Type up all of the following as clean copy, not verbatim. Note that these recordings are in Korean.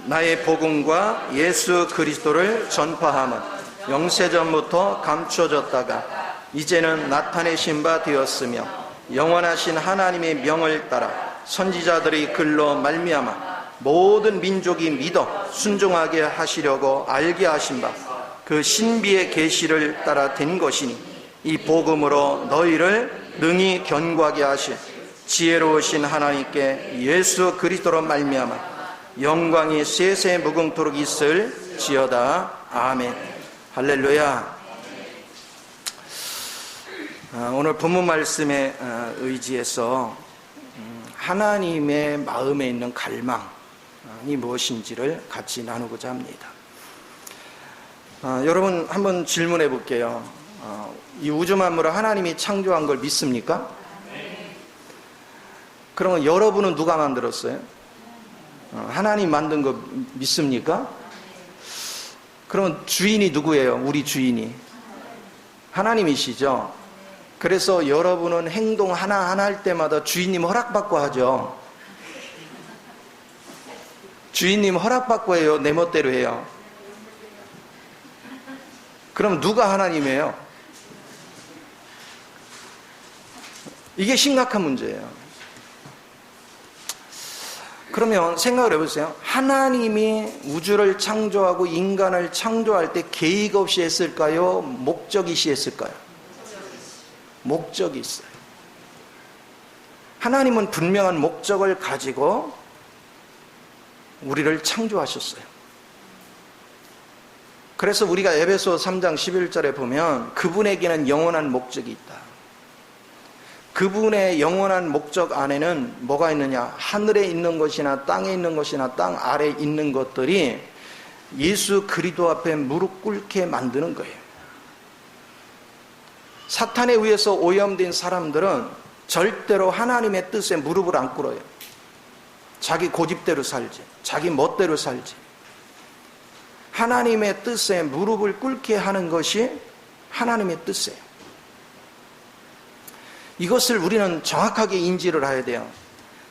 나의 복음과 예수 그리스도를 전파함은 영세전부터 감추어졌다가 이제는 나타내신 바 되었으며 영원하신 하나님의 명을 따라 선지자들의 글로 말미암아 모든 민족이 믿어 순종하게 하시려고 알게 하신 바 그 신비의 계시를 따라 된 것이니 이 복음으로 너희를 능히 견고하게 하신 지혜로우신 하나님께 예수 그리스도로 말미암아 영광이 세세 무궁토록 있을지어다. 아멘. 할렐루야. 오늘 본문 말씀에 의지해서 하나님의 마음에 있는 갈망이 무엇인지를 같이 나누고자 합니다. 여러분 한번 질문해 볼게요. 이 우주 만물을 하나님이 창조한 걸 믿습니까? 그러면 여러분은 누가 만들었어요? 하나님 만든 거 믿습니까? 그러면 주인이 누구예요? 우리 주인이 하나님이시죠. 그래서 여러분은 행동 하나하나 할 때마다 주인님 허락받고 하죠. 주인님 허락받고 해요? 내 멋대로 해요? 그럼 누가 하나님이에요? 이게 심각한 문제예요. 그러면 생각을 해보세요. 하나님이 우주를 창조하고 인간을 창조할 때 계획 없이 했을까요? 목적이 있었을까요? 목적이 있어요. 하나님은 분명한 목적을 가지고 우리를 창조하셨어요. 그래서 우리가 에베소 3장 11절에 보면 그분에게는 영원한 목적이 있다. 그분의 영원한 목적 안에는 뭐가 있느냐? 하늘에 있는 것이나 땅에 있는 것이나 땅 아래에 있는 것들이 예수 그리스도 앞에 무릎 꿇게 만드는 거예요. 사탄에 의해서 오염된 사람들은 절대로 하나님의 뜻에 무릎을 안 꿇어요. 자기 고집대로 살지, 자기 멋대로 살지. 하나님의 뜻에 무릎을 꿇게 하는 것이 하나님의 뜻이에요. 이것을 우리는 정확하게 인지를 해야 돼요.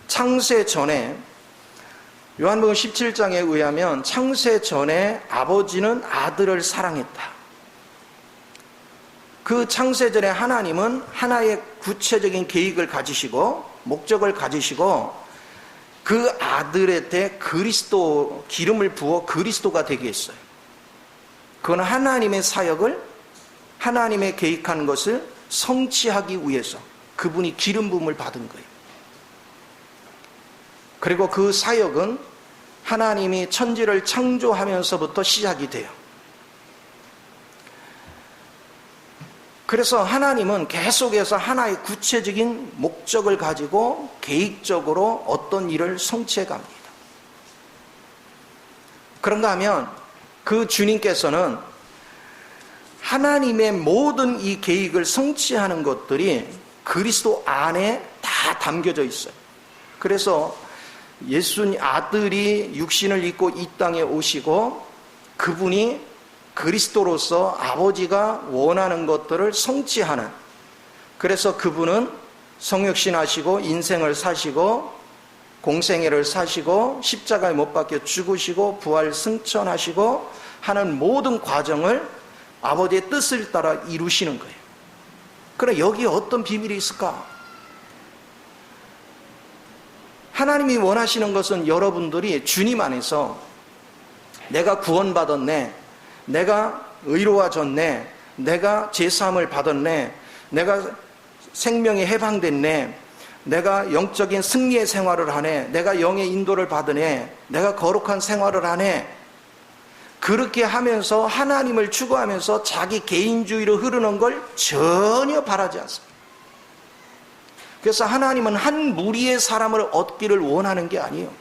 창세 전에 요한복음 17장에 의하면 창세 전에 아버지는 아들을 사랑했다. 그 창세 전에 하나님은 하나의 구체적인 계획을 가지시고 목적을 가지시고 그 아들한테 그리스도 기름을 부어 그리스도가 되게 했어요. 그건 하나님의 사역을 하나님의 계획한 것을 성취하기 위해서 그분이 기름 부음을 받은 거예요. 그리고 그 사역은 하나님이 천지를 창조하면서부터 시작이 돼요. 그래서 하나님은 계속해서 하나의 구체적인 목적을 가지고 계획적으로 어떤 일을 성취해 갑니다. 그런가 하면 그 주님께서는 하나님의 모든 이 계획을 성취하는 것들이 그리스도 안에 다 담겨져 있어요. 그래서 예수님 아들이 육신을 입고 이 땅에 오시고 그분이 그리스도로서 아버지가 원하는 것들을 성취하는, 그래서 그분은 성육신하시고 인생을 사시고 공생애를 사시고 십자가에 못 박혀 죽으시고 부활 승천하시고 하는 모든 과정을 아버지의 뜻을 따라 이루시는 거예요. 그럼 여기에 어떤 비밀이 있을까? 하나님이 원하시는 것은 여러분들이 주님 안에서 내가 구원받았네, 내가 의로워졌네, 내가 제사함을 받았네, 내가 생명이 해방됐네, 내가 영적인 승리의 생활을 하네, 내가 영의 인도를 받으네, 내가 거룩한 생활을 하네. 그렇게 하면서 하나님을 추구하면서 자기 개인주의로 흐르는 걸 전혀 바라지 않습니다. 그래서 하나님은 한 무리의 사람을 얻기를 원하는 게 아니에요.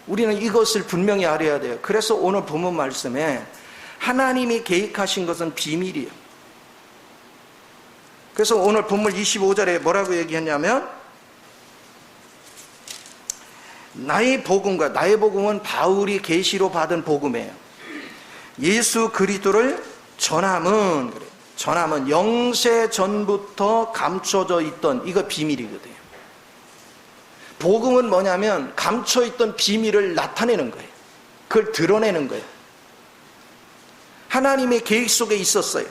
우리는 이것을 분명히 알아야 돼요. 그래서 오늘 본문 말씀에 하나님이 계획하신 것은 비밀이에요. 그래서 오늘 본문 25절에 뭐라고 얘기했냐면 나의 복음과, 나의 복음은 바울이 계시로 받은 복음이에요. 예수 그리스도를 전함은, 그래요. 전함은 영세 전부터 감춰져 있던, 이거 비밀이거든요. 복음은 뭐냐면 감춰있던 비밀을 나타내는 거예요. 그걸 드러내는 거예요. 하나님의 계획 속에 있었어요.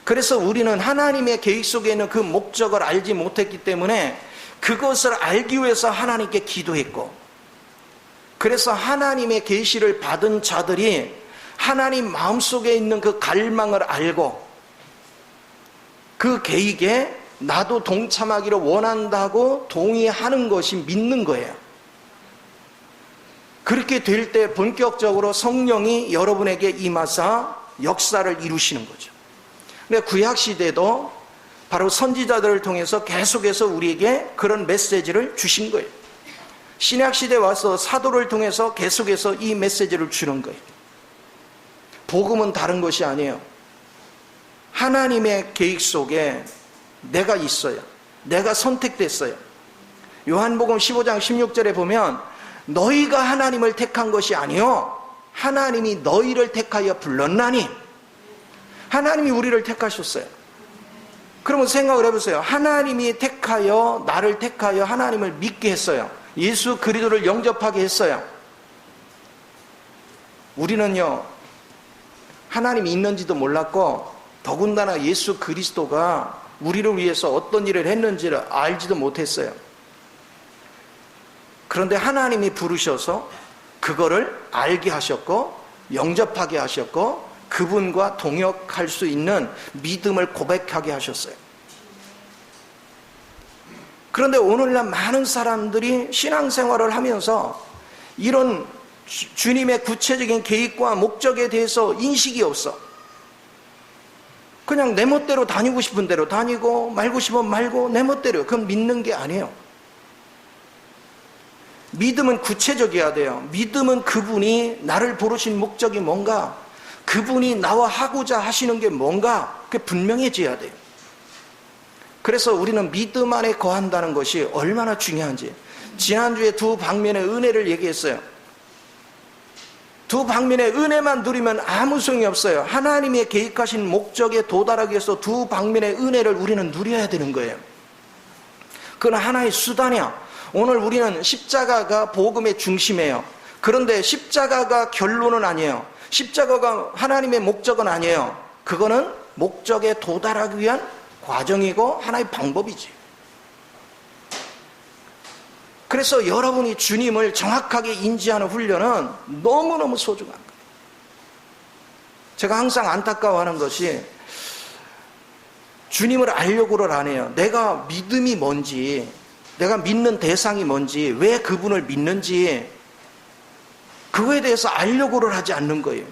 그래서 우리는 하나님의 계획 속에 있는 그 목적을 알지 못했기 때문에 그것을 알기 위해서 하나님께 기도했고, 그래서 하나님의 계시를 받은 자들이 하나님 마음속에 있는 그 갈망을 알고 그 계획에 나도 동참하기를 원한다고 동의하는 것이 믿는 거예요. 그렇게 될 때 본격적으로 성령이 여러분에게 임하사 역사를 이루시는 거죠. 근데 구약시대도 바로 선지자들을 통해서 계속해서 우리에게 그런 메시지를 주신 거예요. 신약시대에 와서 사도를 통해서 계속해서 이 메시지를 주는 거예요. 복음은 다른 것이 아니에요. 하나님의 계획 속에 내가 있어요. 내가 선택됐어요. 요한복음 15장 16절에 보면 너희가 하나님을 택한 것이 아니요 하나님이 너희를 택하여 불렀나니. 하나님이 우리를 택하셨어요. 그러면 생각을 해보세요. 하나님이 택하여 나를 택하여 하나님을 믿게 했어요. 예수 그리스도를 영접하게 했어요. 우리는요 하나님이 있는지도 몰랐고 더군다나 예수 그리스도가 우리를 위해서 어떤 일을 했는지를 알지도 못했어요. 그런데 하나님이 부르셔서 그거를 알게 하셨고 영접하게 하셨고 그분과 동역할 수 있는 믿음을 고백하게 하셨어요. 그런데 오늘날 많은 사람들이 신앙생활을 하면서 이런 주님의 구체적인 계획과 목적에 대해서 인식이 없어. 그냥 내 멋대로 다니고 싶은 대로 다니고 말고 싶으면 말고 내 멋대로. 그건 믿는 게 아니에요. 믿음은 구체적이어야 돼요. 믿음은 그분이 나를 부르신 목적이 뭔가, 그분이 나와 하고자 하시는 게 뭔가 그게 분명해져야 돼요. 그래서 우리는 믿음 안에 거한다는 것이 얼마나 중요한지, 지난주에 두 방면의 은혜를 얘기했어요. 두 방면의 은혜만 누리면 아무 소용이 없어요. 하나님의 계획하신 목적에 도달하기 위해서 두 방면의 은혜를 우리는 누려야 되는 거예요. 그건 하나의 수단이야. 오늘 우리는 십자가가 복음의 중심이에요. 그런데 십자가가 결론은 아니에요. 십자가가 하나님의 목적은 아니에요. 그거는 목적에 도달하기 위한 과정이고 하나의 방법이지. 그래서 여러분이 주님을 정확하게 인지하는 훈련은 너무너무 소중한 거예요. 제가 항상 안타까워하는 것이 주님을 알려고를 안 해요. 내가 믿음이 뭔지, 내가 믿는 대상이 뭔지, 왜 그분을 믿는지 그거에 대해서 알려고를 하지 않는 거예요.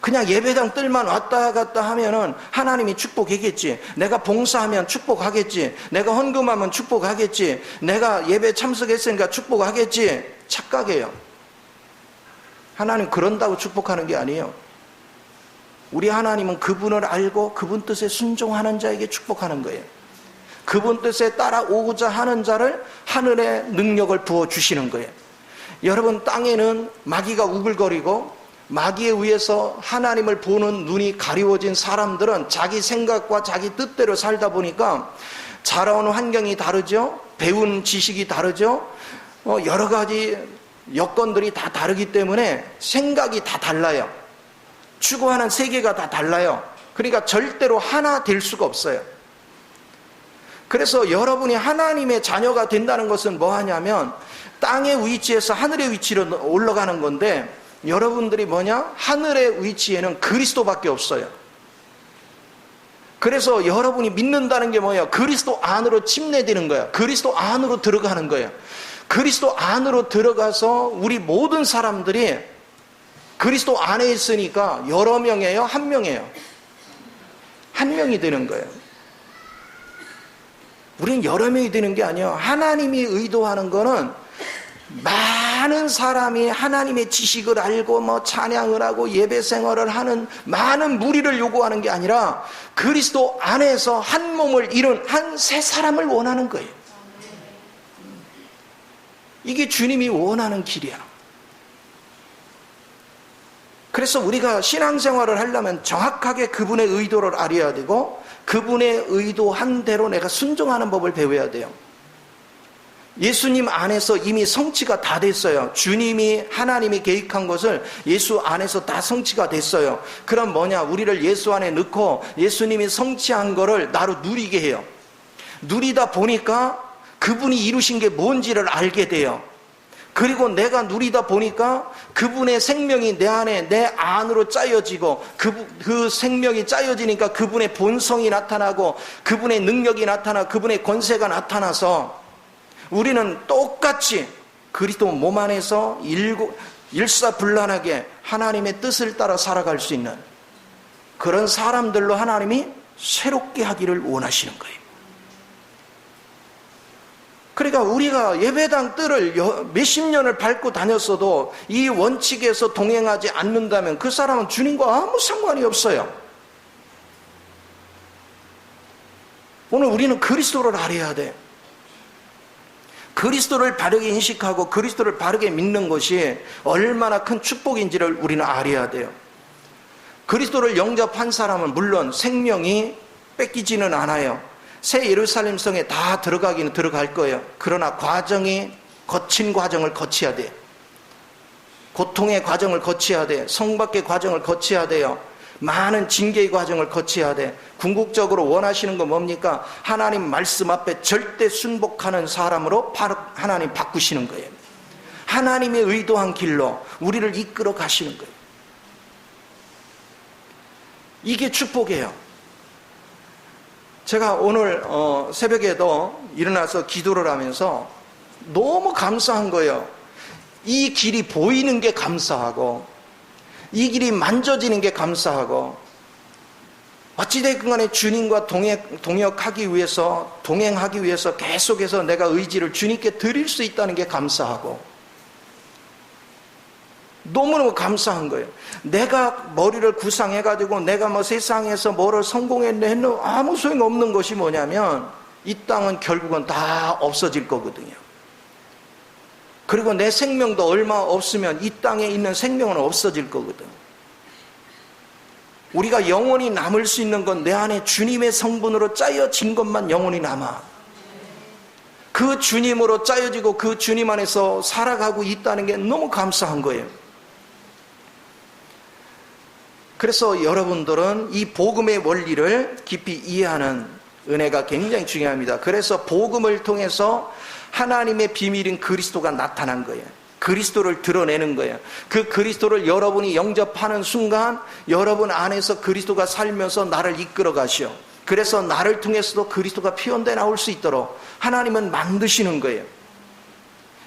그냥 예배당 뜰만 왔다 갔다 하면은 하나님이 축복하겠지. 내가 봉사하면 축복하겠지. 내가 헌금하면 축복하겠지. 내가 예배 참석했으니까 축복하겠지. 착각이에요. 하나님 그런다고 축복하는 게 아니에요. 우리 하나님은 그분을 알고 그분 뜻에 순종하는 자에게 축복하는 거예요. 그분 뜻에 따라오고자 하는 자를 하늘의 능력을 부어주시는 거예요. 여러분, 땅에는 마귀가 우글거리고 마귀에 의해서 하나님을 보는 눈이 가리워진 사람들은 자기 생각과 자기 뜻대로 살다 보니까 자라온 환경이 다르죠. 배운 지식이 다르죠. 여러 가지 여건들이 다 다르기 때문에 생각이 다 달라요. 추구하는 세계가 다 달라요. 그러니까 절대로 하나 될 수가 없어요. 그래서 여러분이 하나님의 자녀가 된다는 것은 뭐 하냐면 땅의 위치에서 하늘의 위치로 올라가는 건데, 여러분들이 뭐냐? 하늘의 위치에는 그리스도밖에 없어요. 그래서 여러분이 믿는다는 게 뭐예요? 그리스도 안으로 침례되는 거예요. 그리스도 안으로 들어가는 거예요. 그리스도 안으로 들어가서 우리 모든 사람들이 그리스도 안에 있으니까 여러 명이에요? 한 명이에요? 한 명이 되는 거예요. 우리는 여러 명이 되는 게 아니에요. 하나님이 의도하는 거는 많은 사람이 하나님의 지식을 알고 찬양을 하고 예배 생활을 하는 많은 무리를 요구하는 게 아니라 그리스도 안에서 한 몸을 이룬 한 세 사람을 원하는 거예요. 이게 주님이 원하는 길이야. 그래서 우리가 신앙생활을 하려면 정확하게 그분의 의도를 알아야 되고 그분의 의도한 대로 내가 순종하는 법을 배워야 돼요. 예수님 안에서 이미 성취가 다 됐어요. 주님이 하나님이 계획한 것을 예수 안에서 다 성취가 됐어요. 그럼 뭐냐? 우리를 예수 안에 넣고 예수님이 성취한 거를 나로 누리게 해요. 누리다 보니까 그분이 이루신 게 뭔지를 알게 돼요. 그리고 내가 누리다 보니까 그분의 생명이 내 안에, 내 안으로 짜여지고 그 생명이 짜여지니까 그분의 본성이 나타나고 그분의 능력이 나타나 그분의 권세가 나타나서 우리는 똑같이 그리스도 몸 안에서 일사불란하게 하나님의 뜻을 따라 살아갈 수 있는 그런 사람들로 하나님이 새롭게 하기를 원하시는 거예요. 그러니까 우리가 예배당 뜰을 몇십 년을 밟고 다녔어도 이 원칙에서 동행하지 않는다면 그 사람은 주님과 아무 상관이 없어요. 오늘 우리는 그리스도를 알아야 돼. 그리스도를 바르게 인식하고 그리스도를 바르게 믿는 것이 얼마나 큰 축복인지를 우리는 알아야 돼요. 그리스도를 영접한 사람은 물론 생명이 뺏기지는 않아요. 새 예루살렘 성에 다 들어가기는 들어갈 거예요. 그러나 거친 과정을 거쳐야 돼. 고통의 과정을 거쳐야 돼. 성 밖의 과정을 거쳐야 돼요. 많은 징계의 과정을 거쳐야 돼. 궁극적으로 원하시는 건 뭡니까? 하나님 말씀 앞에 절대 순복하는 사람으로 하나님 바꾸시는 거예요. 하나님의 의도한 길로 우리를 이끌어 가시는 거예요. 이게 축복이에요. 제가 오늘 새벽에도 일어나서 기도를 하면서 너무 감사한 거예요. 이 길이 보이는 게 감사하고 이 길이 만져지는 게 감사하고 어찌됐건 간에 주님과 동행하기 위해서 계속해서 내가 의지를 주님께 드릴 수 있다는 게 감사하고 너무너무 감사한 거예요. 내가 머리를 구상해가지고 내가 뭐 세상에서 뭐를 성공했네 아무 소용 없는 것이 뭐냐면 이 땅은 결국은 다 없어질 거거든요. 그리고 내 생명도 얼마 없으면 이 땅에 있는 생명은 없어질 거거든. 우리가 영원히 남을 수 있는 건 내 안에 주님의 성분으로 짜여진 것만 영원히 남아. 그 주님으로 짜여지고 그 주님 안에서 살아가고 있다는 게 너무 감사한 거예요. 그래서 여러분들은 이 복음의 원리를 깊이 이해하는 은혜가 굉장히 중요합니다. 그래서 복음을 통해서 하나님의 비밀인 그리스도가 나타난 거예요. 그리스도를 드러내는 거예요. 그 그리스도를 여러분이 영접하는 순간 여러분 안에서 그리스도가 살면서 나를 이끌어 가시오. 그래서 나를 통해서도 그리스도가 표현돼 나올 수 있도록 하나님은 만드시는 거예요.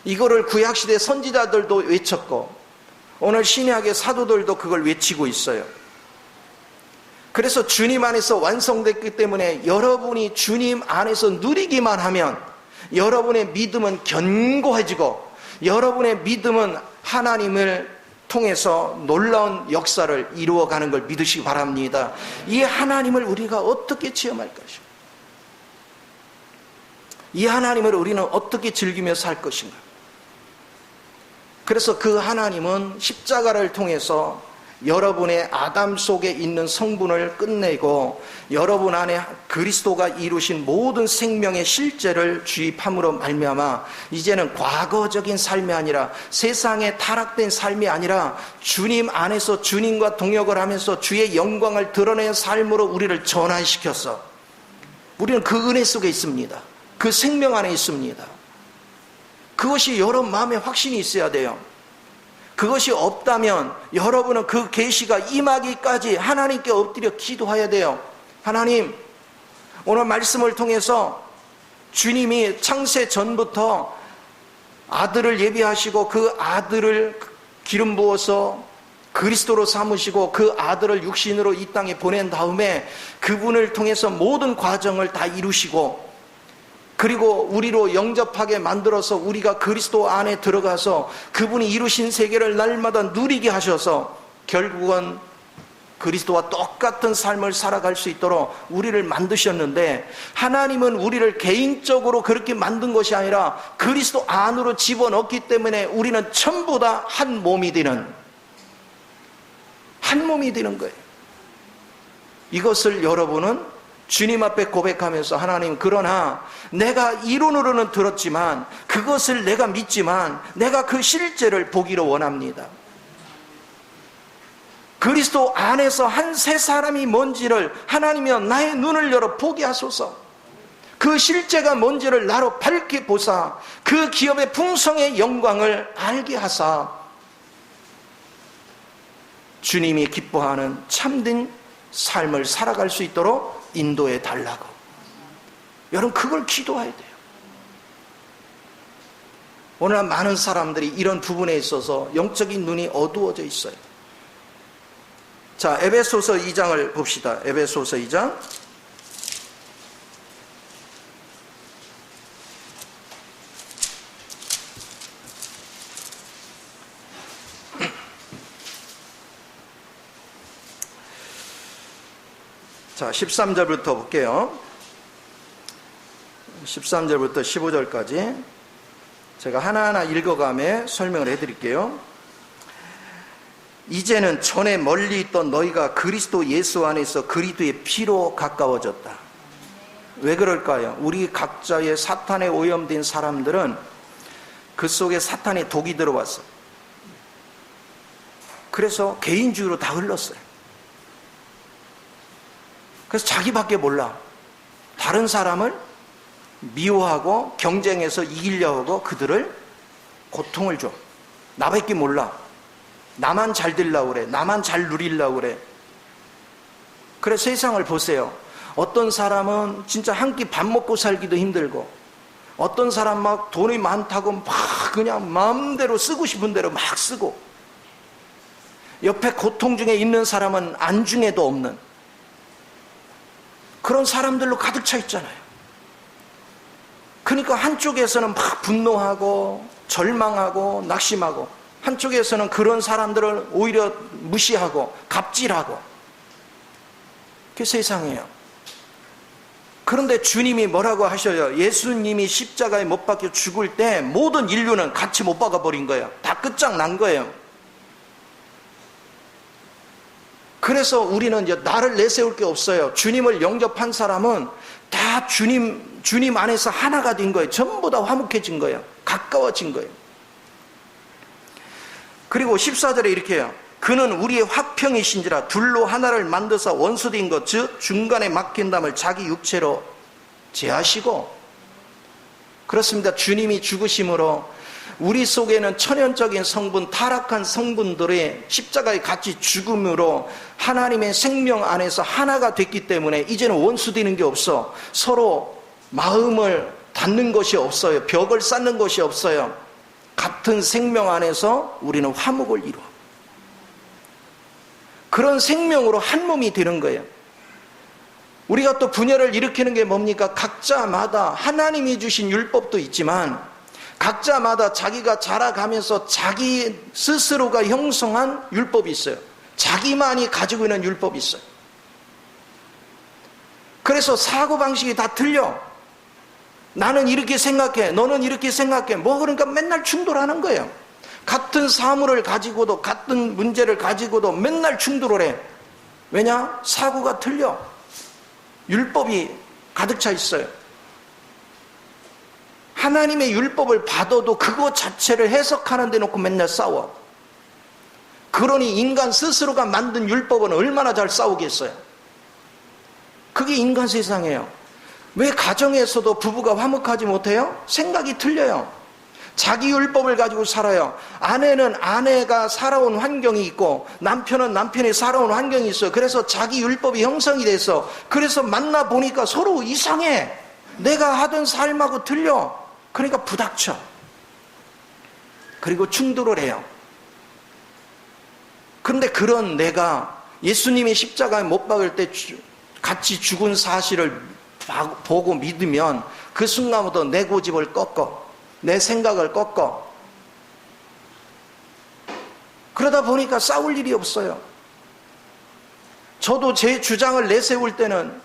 이거를 구약시대 선지자들도 외쳤고 오늘 신약의 사도들도 그걸 외치고 있어요. 그래서 주님 안에서 완성됐기 때문에 여러분이 주님 안에서 누리기만 하면 여러분의 믿음은 견고해지고 여러분의 믿음은 하나님을 통해서 놀라운 역사를 이루어가는 걸 믿으시기 바랍니다. 이 하나님을 우리가 어떻게 체험할 것인가? 이 하나님을 우리는 어떻게 즐기며 살 것인가? 그래서 그 하나님은 십자가를 통해서 여러분의 아담 속에 있는 성분을 끝내고 여러분 안에 그리스도가 이루신 모든 생명의 실제를 주입함으로 말미암아 이제는 과거적인 삶이 아니라 세상에 타락된 삶이 아니라 주님 안에서 주님과 동역을 하면서 주의 영광을 드러낸 삶으로 우리를 전환시켰어. 우리는 그 은혜 속에 있습니다. 그 생명 안에 있습니다. 그것이 여러분 마음에 확신이 있어야 돼요. 그것이 없다면 여러분은 그 계시가 임하기까지 하나님께 엎드려 기도해야 돼요. 하나님, 오늘 말씀을 통해서 주님이 창세 전부터 아들을 예비하시고 그 아들을 기름 부어서 그리스도로 삼으시고 그 아들을 육신으로 이 땅에 보낸 다음에 그분을 통해서 모든 과정을 다 이루시고 그리고 우리로 영접하게 만들어서 우리가 그리스도 안에 들어가서 그분이 이루신 세계를 날마다 누리게 하셔서 결국은 그리스도와 똑같은 삶을 살아갈 수 있도록 우리를 만드셨는데 하나님은 우리를 개인적으로 그렇게 만든 것이 아니라 그리스도 안으로 집어넣기 때문에 우리는 전부 다 한 몸이 되는 거예요. 이것을 여러분은 주님 앞에 고백하면서 하나님, 그러나 내가 이론으로는 들었지만 그것을 내가 믿지만 내가 그 실제를 보기를 원합니다. 그리스도 안에서 한 새 사람이 뭔지를 하나님이여 나의 눈을 열어 보게 하소서. 그 실제가 뭔지를 나로 밝게 보사 그 기업의 풍성의 영광을 알게 하사 주님이 기뻐하는 참된 삶을 살아갈 수 있도록 인도해 달라고. 여러분, 그걸 기도해야 돼요. 오늘 많은 사람들이 이런 부분에 있어서 영적인 눈이 어두워져 있어요. 자, 에베소서 2장을 봅시다. 에베소서 2장. 자, 13절부터 볼게요. 13절부터 15절까지 제가 하나하나 읽어가며 설명을 해드릴게요. 이제는 전에 멀리 있던 너희가 그리스도 예수 안에서 그리스도의 피로 가까워졌다. 왜 그럴까요? 우리 각자의 사탄에 오염된 사람들은 그 속에 사탄의 독이 들어왔어요. 그래서 개인주의로 다 흘렀어요. 그래서 자기밖에 몰라. 다른 사람을 미워하고 경쟁해서 이기려고 하고 그들을 고통을 줘. 나밖에 몰라. 나만 잘 되려고 그래. 나만 잘 누리려고 그래. 그래서 세상을 보세요. 어떤 사람은 진짜 한 끼 밥 먹고 살기도 힘들고, 어떤 사람 막 돈이 많다고 막 그냥 마음대로 쓰고 싶은 대로 막 쓰고, 옆에 고통 중에 있는 사람은 안중에도 없는 그런 사람들로 가득 차 있잖아요. 그러니까 한쪽에서는 막 분노하고 절망하고 낙심하고, 한쪽에서는 그런 사람들을 오히려 무시하고 갑질하고, 그게 세상이에요. 그런데 주님이 뭐라고 하셔요? 예수님이 십자가에 못 박혀 죽을 때 모든 인류는 같이 못 박아버린 거예요. 다 끝장난 거예요. 그래서 우리는 이제 나를 내세울 게 없어요. 주님을 영접한 사람은 다 주님 안에서 하나가 된 거예요. 전부 다 화목해진 거예요. 가까워진 거예요. 그리고 14절에 이렇게 해요. 그는 우리의 화평이신지라 둘로 하나를 만드사 원수된 것, 즉 중간에 막힌 담을 자기 육체로 제하시고. 그렇습니다. 주님이 죽으심으로 우리 속에는 천연적인 성분, 타락한 성분들의 십자가에 같이 죽음으로 하나님의 생명 안에서 하나가 됐기 때문에 이제는 원수되는 게 없어. 서로 마음을 닫는 것이 없어요. 벽을 쌓는 것이 없어요. 같은 생명 안에서 우리는 화목을 이루어. 그런 생명으로 한 몸이 되는 거예요. 우리가 또 분열을 일으키는 게 뭡니까? 각자마다 하나님이 주신 율법도 있지만 각자마다 자기가 자라가면서 자기 스스로가 형성한 율법이 있어요. 자기만이 가지고 있는 율법이 있어요. 그래서 사고방식이 다 틀려. 나는 이렇게 생각해, 너는 이렇게 생각해. 그러니까 맨날 충돌하는 거예요. 같은 사물을 가지고도, 같은 문제를 가지고도 맨날 충돌을 해. 왜냐? 사고가 틀려. 율법이 가득 차 있어요. 하나님의 율법을 받아도 그거 자체를 해석하는 데 놓고 맨날 싸워. 그러니 인간 스스로가 만든 율법은 얼마나 잘 싸우겠어요. 그게 인간 세상이에요. 왜 가정에서도 부부가 화목하지 못해요? 생각이 틀려요. 자기 율법을 가지고 살아요. 아내는 아내가 살아온 환경이 있고 남편은 남편이 살아온 환경이 있어요. 그래서 자기 율법이 형성이 돼서, 그래서 만나보니까 서로 이상해. 내가 하던 삶하고 틀려. 그러니까 부닥쳐. 그리고 충돌을 해요. 그런데 그런 내가 예수님이 십자가에 못 박을 때 같이 죽은 사실을 보고 믿으면 그 순간부터 내 고집을 꺾어. 내 생각을 꺾어. 그러다 보니까 싸울 일이 없어요. 저도 제 주장을 내세울 때는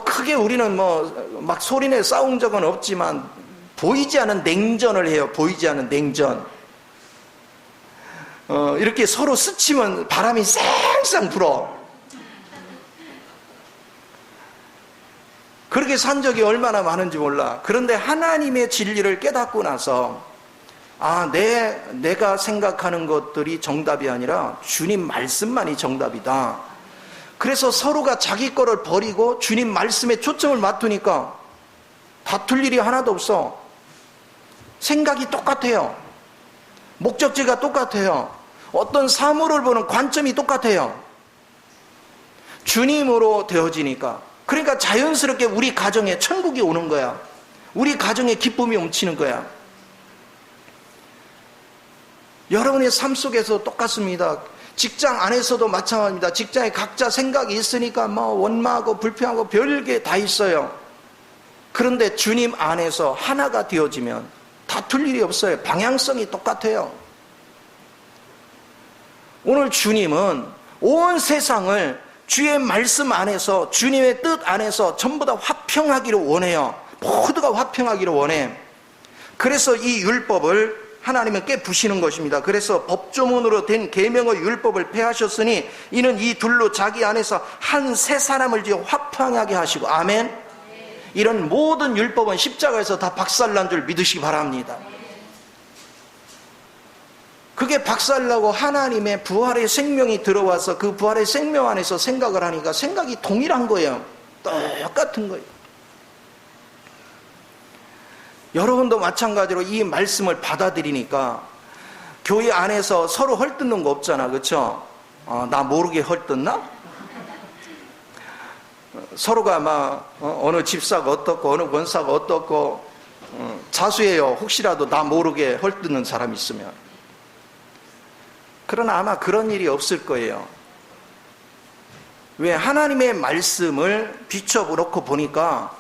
크게 우리는 막 소리내 싸운 적은 없지만 보이지 않은 냉전을 해요. 보이지 않은 냉전. 이렇게 서로 스치면 바람이 쌩쌩 불어. 그렇게 산 적이 얼마나 많은지 몰라. 그런데 하나님의 진리를 깨닫고 나서 내가 생각하는 것들이 정답이 아니라 주님 말씀만이 정답이다. 그래서 서로가 자기 거를 버리고 주님 말씀에 초점을 맞추니까 다툴 일이 하나도 없어. 생각이 똑같아요. 목적지가 똑같아요. 어떤 사물을 보는 관점이 똑같아요. 주님으로 되어지니까. 그러니까 자연스럽게 우리 가정에 천국이 오는 거야. 우리 가정에 기쁨이 넘치는 거야. 여러분의 삶 속에서 똑같습니다. 직장 안에서도 마찬가지입니다. 직장에 각자 생각이 있으니까 원망하고 불평하고 별게 다 있어요. 그런데 주님 안에서 하나가 되어지면 다툴 일이 없어요. 방향성이 똑같아요. 오늘 주님은 온 세상을 주의 말씀 안에서, 주님의 뜻 안에서 전부 다 화평하기를 원해요. 모두가 화평하기를 원해. 그래서 이 율법을 하나님은 깨부시는 것입니다. 그래서 법조문으로 된 계명의 율법을 폐하셨으니 이는 이 둘로 자기 안에서 한 세 사람을 지어 화평하게 하시고. 아멘. 이런 모든 율법은 십자가에서 다 박살난 줄 믿으시기 바랍니다. 그게 박살나고 하나님의 부활의 생명이 들어와서 그 부활의 생명 안에서 생각을 하니까 생각이 동일한 거예요. 똑같은 거예요. 여러분도 마찬가지로 이 말씀을 받아들이니까 교회 안에서 서로 헐뜯는 거 없잖아. 그렇죠? 나 모르게 헐뜯나? 서로가 어느 집사가 어떻고 어느 권사가 어떻고 자수해요. 혹시라도 나 모르게 헐뜯는 사람이 있으면. 그러나 아마 그런 일이 없을 거예요. 왜? 하나님의 말씀을 비춰놓고 보니까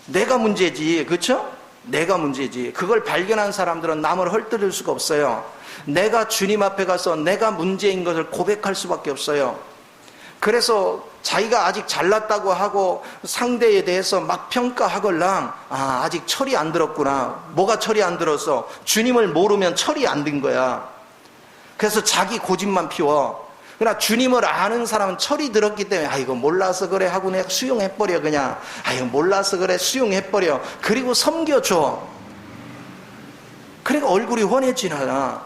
내가 문제지. 그렇죠? 내가 문제지. 그걸 발견한 사람들은 남을 헐뜯을 수가 없어요. 내가 주님 앞에 가서 내가 문제인 것을 고백할 수밖에 없어요. 그래서 자기가 아직 잘났다고 하고 상대에 대해서 막 평가하걸랑 아직 철이 안 들었구나. 뭐가 철이 안 들었어? 주님을 모르면 철이 안 든 거야. 그래서 자기 고집만 피워. 그러나 주님을 아는 사람은 철이 들었기 때문에 이거 몰라서 그래 하고 내가 수용해버려. 그냥 이거 몰라서 그래 수용해버려. 그리고 섬겨줘. 그러니까 얼굴이 환해지나.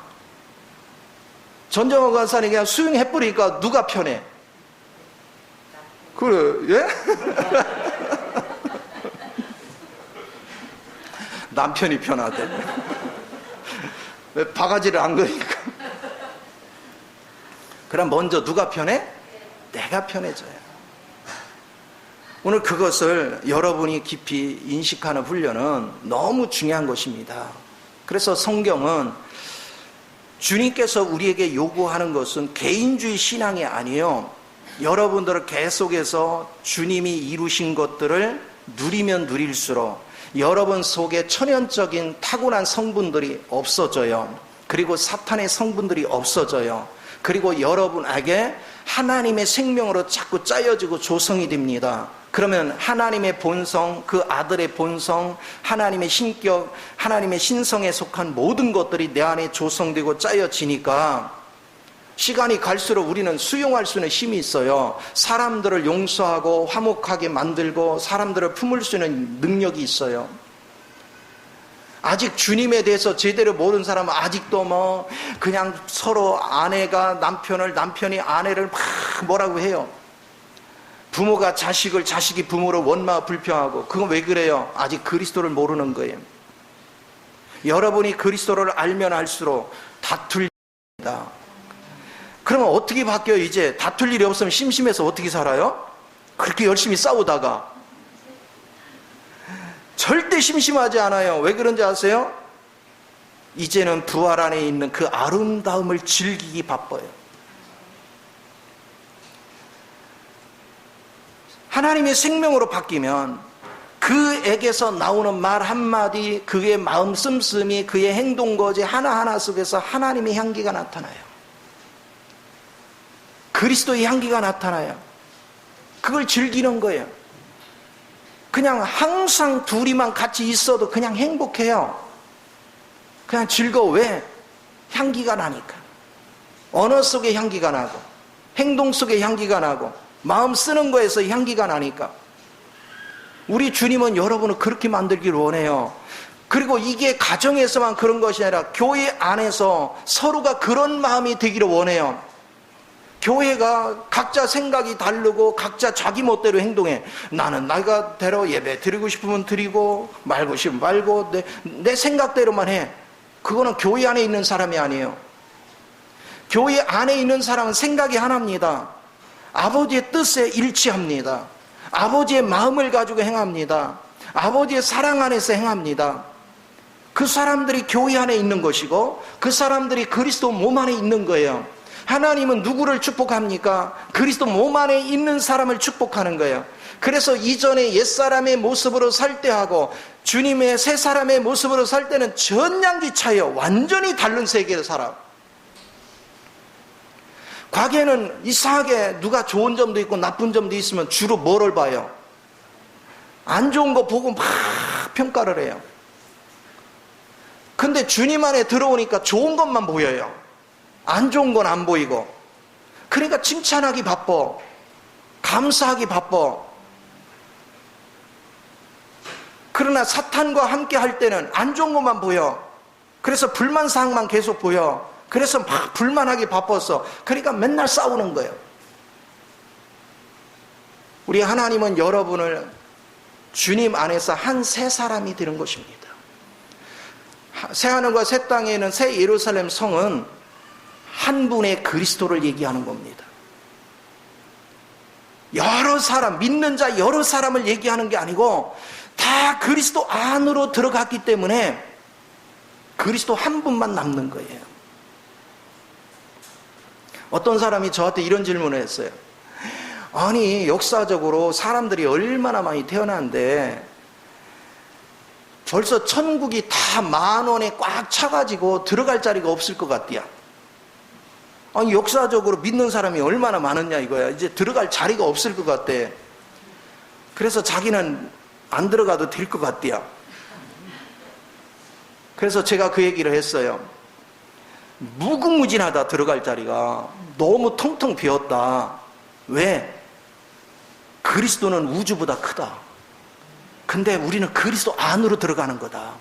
전정호 간사님 그냥 수용해버리니까 누가 편해? 그래, 예? 남편이 편하대. 왜 바가지를 안 거니까. 그럼 먼저 누가 편해? 내가 편해져요. 오늘 그것을 여러분이 깊이 인식하는 훈련은 너무 중요한 것입니다. 그래서 성경은 주님께서 우리에게 요구하는 것은 개인주의 신앙이 아니에요. 여러분들을 계속해서 주님이 이루신 것들을 누리면 누릴수록 여러분 속에 천연적인 타고난 성분들이 없어져요. 그리고 사탄의 성분들이 없어져요. 그리고 여러분에게 하나님의 생명으로 자꾸 짜여지고 조성이 됩니다. 그러면 하나님의 본성, 그 아들의 본성, 하나님의 신격, 하나님의 신성에 속한 모든 것들이 내 안에 조성되고 짜여지니까 시간이 갈수록 우리는 수용할 수 있는 힘이 있어요. 사람들을 용서하고 화목하게 만들고 사람들을 품을 수 있는 능력이 있어요. 아직 주님에 대해서 제대로 모르는 사람은 아직도 그냥 서로 아내가 남편을, 남편이 아내를 막 뭐라고 해요. 부모가 자식을, 자식이 부모를 원망 불평하고. 그건 왜 그래요? 아직 그리스도를 모르는 거예요. 여러분이 그리스도를 알면 알수록 다툴 일입니다. 그러면 어떻게 바뀌어요? 이제 다툴 일이 없으면 심심해서 어떻게 살아요? 그렇게 열심히 싸우다가 절대 심심하지 않아요. 왜 그런지 아세요? 이제는 부활 안에 있는 그 아름다움을 즐기기 바빠요. 하나님의 생명으로 바뀌면 그에게서 나오는 말 한마디, 그의 마음 씀씀이, 그의 행동 거지 하나하나 속에서 하나님의 향기가 나타나요. 그리스도의 향기가 나타나요. 그걸 즐기는 거예요. 그냥 항상 둘이만 같이 있어도 그냥 행복해요. 그냥 즐거워. 왜? 향기가 나니까. 언어 속에 향기가 나고 행동 속에 향기가 나고 마음 쓰는 거에서 향기가 나니까. 우리 주님은 여러분을 그렇게 만들기를 원해요. 그리고 이게 가정에서만 그런 것이 아니라 교회 안에서 서로가 그런 마음이 되기를 원해요. 교회가 각자 생각이 다르고 각자 자기 멋대로 행동해. 나는 나가대로 예배 드리고 싶으면 드리고 말고 싶으면 말고 내 생각대로만 해. 그거는 교회 안에 있는 사람이 아니에요. 교회 안에 있는 사람은 생각이 하나입니다. 아버지의 뜻에 일치합니다. 아버지의 마음을 가지고 행합니다. 아버지의 사랑 안에서 행합니다. 그 사람들이 교회 안에 있는 것이고 그 사람들이 그리스도 몸 안에 있는 거예요. 하나님은 누구를 축복합니까? 그리스도 몸 안에 있는 사람을 축복하는 거예요. 그래서 이전에 옛사람의 모습으로 살 때하고 주님의 새 사람의 모습으로 살 때는 전량기 차이요. 완전히 다른 세계를 살아. 과거에는 이상하게 누가 좋은 점도 있고 나쁜 점도 있으면 주로 뭐를 봐요? 안 좋은 거 보고 막 평가를 해요. 근데 주님 안에 들어오니까 좋은 것만 보여요. 안 좋은 건 안 보이고. 그러니까 칭찬하기 바빠. 감사하기 바빠. 그러나 사탄과 함께 할 때는 안 좋은 것만 보여. 그래서 불만사항만 계속 보여. 그래서 막 불만하기 바빴어. 그러니까 맨날 싸우는 거예요. 우리 하나님은 여러분을 주님 안에서 한 새 사람이 되는 것입니다. 새하늘과 새 땅에 있는 새 예루살렘 성은 한 분의 그리스도를 얘기하는 겁니다. 여러 사람, 믿는 자 여러 사람을 얘기하는 게 아니고 다 그리스도 안으로 들어갔기 때문에 그리스도 한 분만 남는 거예요. 어떤 사람이 저한테 이런 질문을 했어요. 아니, 역사적으로 사람들이 얼마나 많이 태어났는데 벌써 천국이 다 10,000원에 꽉 차가지고 들어갈 자리가 없을 것 같대요. 아니, 역사적으로 믿는 사람이 얼마나 많았냐 이거야. 이제 들어갈 자리가 없을 것 같대. 그래서 자기는 안 들어가도 될 것 같대요. 그래서 제가 그 얘기를 했어요. 무궁무진하다. 들어갈 자리가 너무 텅텅 비었다. 왜? 그리스도는 우주보다 크다. 근데 우리는 그리스도 안으로 들어가는 거다.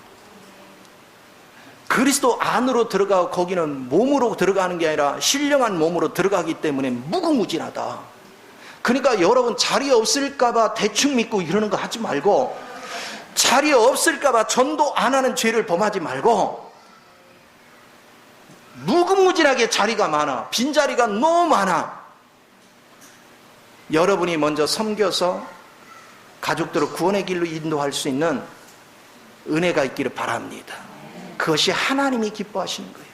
그리스도 안으로 들어가고 거기는 몸으로 들어가는 게 아니라 신령한 몸으로 들어가기 때문에 무궁무진하다. 그러니까 여러분 자리 없을까봐 대충 믿고 이러는 거 하지 말고, 자리 없을까봐 전도 안 하는 죄를 범하지 말고, 무궁무진하게 자리가 많아. 빈자리가 너무 많아. 여러분이 먼저 섬겨서 가족들을 구원의 길로 인도할 수 있는 은혜가 있기를 바랍니다. 그것이 하나님이 기뻐하시는 거예요.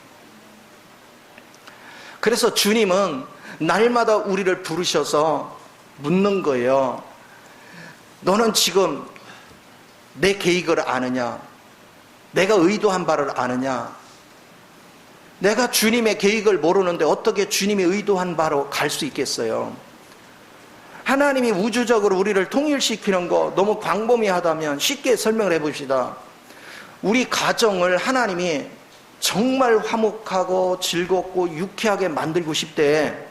그래서 주님은 날마다 우리를 부르셔서 묻는 거예요. 너는 지금 내 계획을 아느냐? 내가 의도한 바를 아느냐? 내가 주님의 계획을 모르는데 어떻게 주님이 의도한 바로 갈 수 있겠어요? 하나님이 우주적으로 우리를 통일시키는 거 너무 광범위하다면 쉽게 설명을 해봅시다. 우리 가정을 하나님이 정말 화목하고 즐겁고 유쾌하게 만들고 싶대.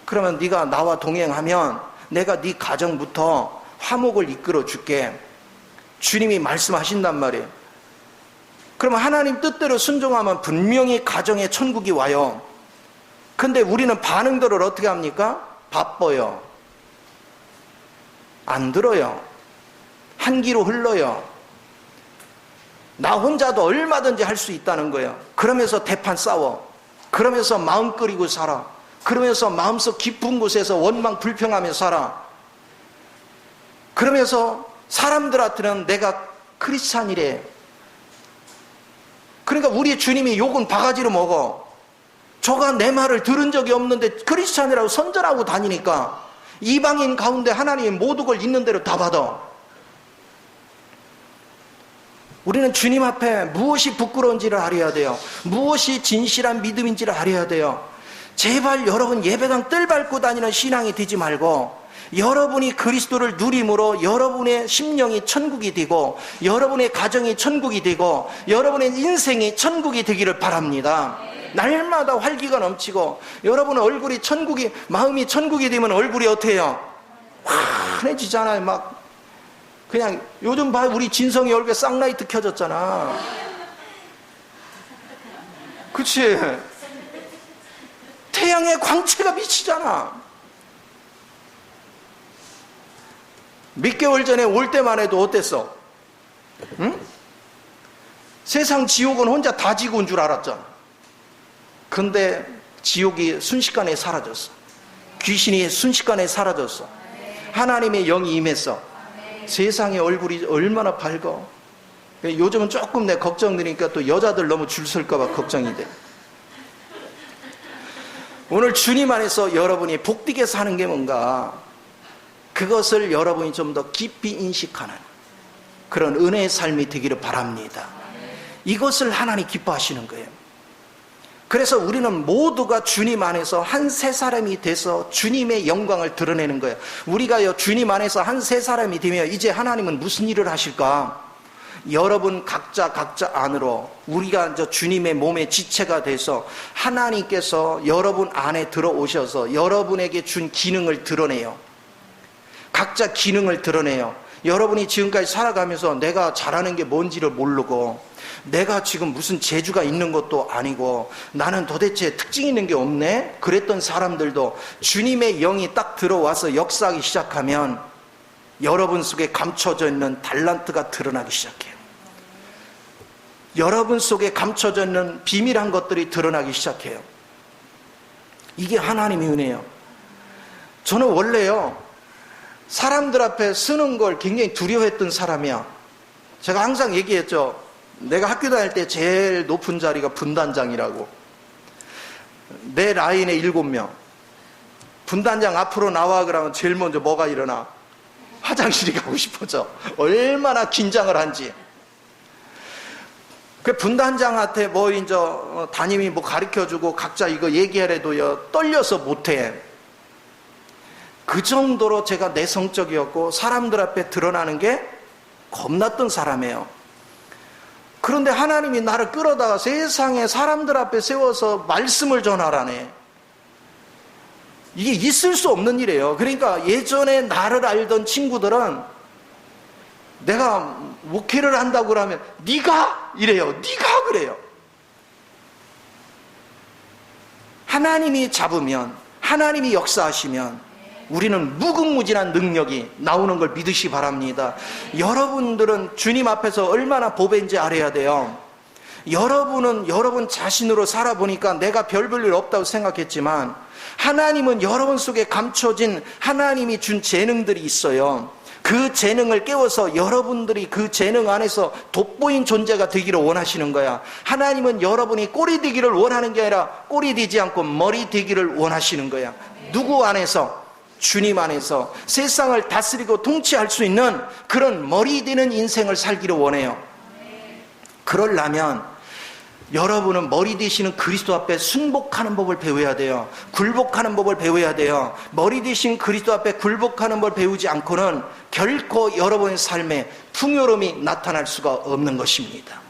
그러면 네가 나와 동행하면 내가 네 가정부터 화목을 이끌어 줄게. 주님이 말씀하신단 말이에요. 그러면 하나님 뜻대로 순종하면 분명히 가정에 천국이 와요. 근데 우리는 반응들을 어떻게 합니까? 바빠요. 안 들어요. 한 귀로 흘러요. 나 혼자도 얼마든지 할 수 있다는 거예요. 그러면서 대판 싸워. 그러면서 마음 끓이고 살아. 그러면서 마음속 깊은 곳에서 원망 불평하며 살아. 그러면서 사람들한테는 내가 크리스찬이래. 그러니까 우리 주님이 욕은 바가지로 먹어. 저가 내 말을 들은 적이 없는데 크리스찬이라고 선전하고 다니니까 이방인 가운데 하나님이 모든 걸 있는 대로 다 받아. 우리는 주님 앞에 무엇이 부끄러운지를 알아야 돼요. 무엇이 진실한 믿음인지를 알아야 돼요. 제발 여러분 예배당 뜰 밟고 다니는 신앙이 되지 말고, 여러분이 그리스도를 누림으로 여러분의 심령이 천국이 되고 여러분의 가정이 천국이 되고 여러분의 인생이 천국이 되기를 바랍니다. 날마다 활기가 넘치고 여러분 얼굴이 천국이, 마음이 천국이 되면 얼굴이 어때요? 환해지잖아요. 막 그냥 요즘 봐, 우리 진성이 얼굴에 쌍라이트 켜졌잖아. 그치? 태양의 광채가 비치잖아. 몇 개월 전에 올 때만 해도 어땠어? 응? 세상 지옥은 혼자 다 지고 온 줄 알았잖아. 근데 지옥이 순식간에 사라졌어. 귀신이 순식간에 사라졌어. 하나님의 영이 임했어. 세상의 얼굴이 얼마나 밝아. 요즘은 조금 내 걱정되니까 또 여자들 너무 줄 설까봐 걱정이 돼. 오늘 주님 안에서 여러분이 복되게 사는 게 뭔가, 그것을 여러분이 좀 더 깊이 인식하는 그런 은혜의 삶이 되기를 바랍니다. 이것을 하나님 기뻐하시는 거예요. 그래서 우리는 모두가 주님 안에서 한 새 사람이 돼서 주님의 영광을 드러내는 거예요. 우리가 주님 안에서 한 새 사람이 되면 이제 하나님은 무슨 일을 하실까? 여러분 각자 안으로 우리가 주님의 몸의 지체가 돼서 하나님께서 여러분 안에 들어오셔서 여러분에게 준 기능을 드러내요. 각자 기능을 드러내요. 여러분이 지금까지 살아가면서 내가 잘하는 게 뭔지를 모르고, 내가 지금 무슨 재주가 있는 것도 아니고, 나는 도대체 특징 있는 게 없네? 그랬던 사람들도 주님의 영이 딱 들어와서 역사하기 시작하면 여러분 속에 감춰져 있는 달란트가 드러나기 시작해요. 여러분 속에 감춰져 있는 비밀한 것들이 드러나기 시작해요. 이게 하나님의 은혜예요. 저는 원래요, 사람들 앞에 서는 걸 굉장히 두려워했던 사람이야. 제가 항상 얘기했죠. 내가 학교 다닐 때 제일 높은 자리가 분단장이라고. 내 라인에 7명. 분단장 앞으로 나와 그러면 제일 먼저 뭐가 일어나? 화장실이 가고 싶어져. 얼마나 긴장을 한지. 그 분단장한테 뭐 이제 담임이 뭐 가르쳐주고 각자 이거 얘기하래도요, 떨려서 못해. 그 정도로 제가 내성적이었고 사람들 앞에 드러나는 게 겁났던 사람이에요. 그런데 하나님이 나를 끌어다가 세상에 사람들 앞에 세워서 말씀을 전하라네. 이게 있을 수 없는 일이에요. 그러니까 예전에 나를 알던 친구들은 내가 목회를 한다고 그러면 네가 이래요. 네가 그래요. 하나님이 잡으면, 하나님이 역사하시면 우리는 무궁무진한 능력이 나오는 걸 믿으시 바랍니다. 여러분들은 주님 앞에서 얼마나 복인지 알아야 돼요. 여러분은 여러분 자신으로 살아보니까 내가 별 볼 일 없다고 생각했지만, 하나님은 여러분 속에 감춰진 하나님이 준 재능들이 있어요. 그 재능을 깨워서 여러분들이 그 재능 안에서 돋보인 존재가 되기를 원하시는 거야. 하나님은 여러분이 꼬리 되기를 원하는 게 아니라 꼬리 되지 않고 머리 되기를 원하시는 거야. 누구 안에서? 주님 안에서 세상을 다스리고 통치할 수 있는 그런 머리 되는 인생을 살기를 원해요. 그러려면 여러분은 머리 되시는 그리스도 앞에 순복하는 법을 배워야 돼요. 굴복하는 법을 배워야 돼요. 머리 되신 그리스도 앞에 굴복하는 법을 배우지 않고는 결코 여러분의 삶에 풍요로움이 나타날 수가 없는 것입니다.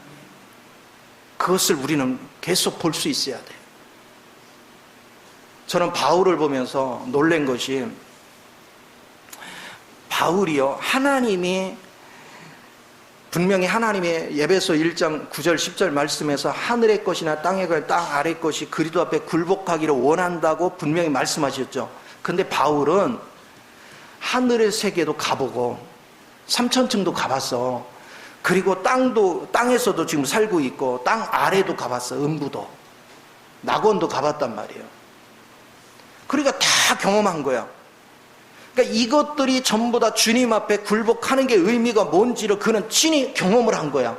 그것을 우리는 계속 볼 수 있어야 돼요. 저는 바울을 보면서 놀란 것이, 바울이요, 하나님이 분명히 하나님의 에베소 1장 9절 10절 말씀에서 하늘의 것이나 땅의 것, 땅 아래 것이 그리스도 앞에 굴복하기를 원한다고 분명히 말씀하셨죠. 근데 바울은 하늘의 세계도 가보고 3000층도 가봤어. 그리고 땅에서도 지금 살고 있고 땅 아래도 가봤어. 음부도, 낙원도 가봤단 말이에요. 그러니까 다 경험한 거야. 그러니까 이것들이 전부 다 주님 앞에 굴복하는 게 의미가 뭔지를 그는 친히 경험을 한 거야.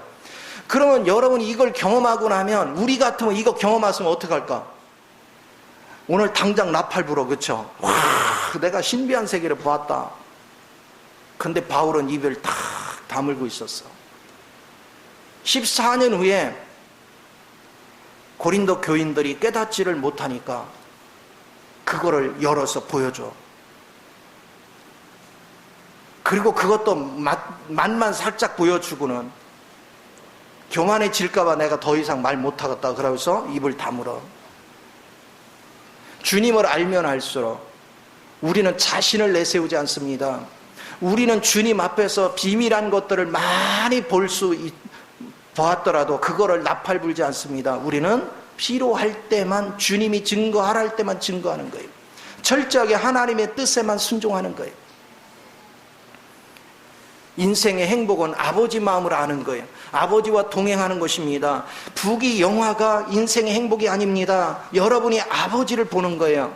그러면 여러분이 이걸 경험하고 나면, 우리 같으면 이거 경험했으면 어떡할까? 오늘 당장 나팔 불어, 그쵸? 와, 내가 신비한 세계를 보았다. 근데 바울은 입을 탁 다물고 있었어. 14년 후에 고린도 교인들이 깨닫지를 못하니까 그거를 열어서 보여줘. 그리고 그것도 맛만 살짝 보여주고는 교만해질까봐 내가 더 이상 말 못하겠다 그러면서 입을 다물어. 주님을 알면 알수록 우리는 자신을 내세우지 않습니다. 우리는 주님 앞에서 비밀한 것들을 많이 보았더라도 그거를 나팔불지 않습니다. 우리는 필요할 때만, 주님이 증거하라 할 때만 증거하는 거예요. 철저하게 하나님의 뜻에만 순종하는 거예요. 인생의 행복은 아버지 마음을 아는 거예요. 아버지와 동행하는 것입니다. 부귀 영화가 인생의 행복이 아닙니다. 여러분이 아버지를 보는 거예요.